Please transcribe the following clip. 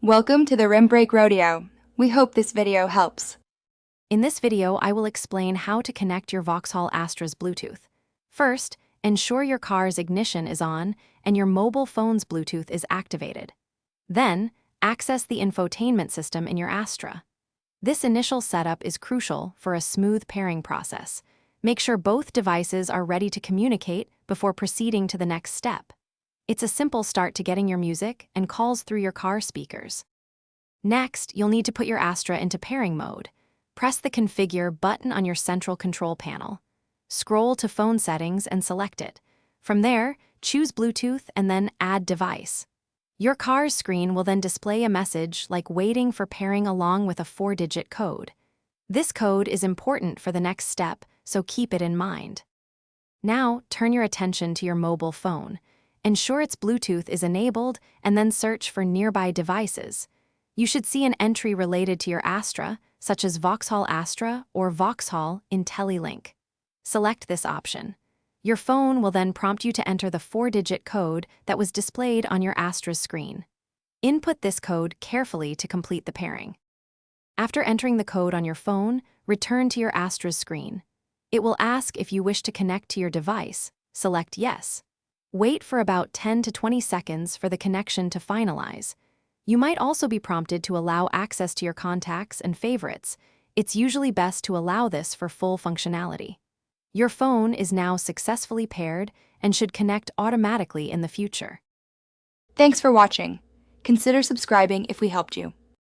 Welcome to the Rim Brake Rodeo. We hope this video helps. In this video, I will explain how to connect your Vauxhall Astra's Bluetooth. First, ensure your car's ignition is on and your mobile phone's Bluetooth is activated. Then, access the infotainment system in your Astra. This initial setup is crucial for a smooth pairing process. Make sure both devices are ready to communicate before proceeding to the next step. It's a simple start to getting your music and calls through your car speakers. Next, you'll need to put your Astra into pairing mode. Press the Configure button on your central control panel. Scroll to Phone Settings and select it. From there, choose Bluetooth and then Add Device. Your car's screen will then display a message like waiting for pairing along with a 4-digit code. This code is important for the next step, so keep it in mind. Now, turn your attention to your mobile phone. Ensure its Bluetooth is enabled and then search for nearby devices. You should see an entry related to your Astra, such as Vauxhall Astra or Vauxhall IntelliLink. Select this option. Your phone will then prompt you to enter the 4-digit code that was displayed on your Astra's screen. Input this code carefully to complete the pairing. After entering the code on your phone, return to your Astra's screen. It will ask if you wish to connect to your device. Select Yes. Wait for about 10 to 20 seconds for the connection to finalize. You might also be prompted to allow access to your contacts and favorites. It's usually best to allow this for full functionality. Your phone is now successfully paired and should connect automatically in the future. Thanks for watching. Consider subscribing if we helped you.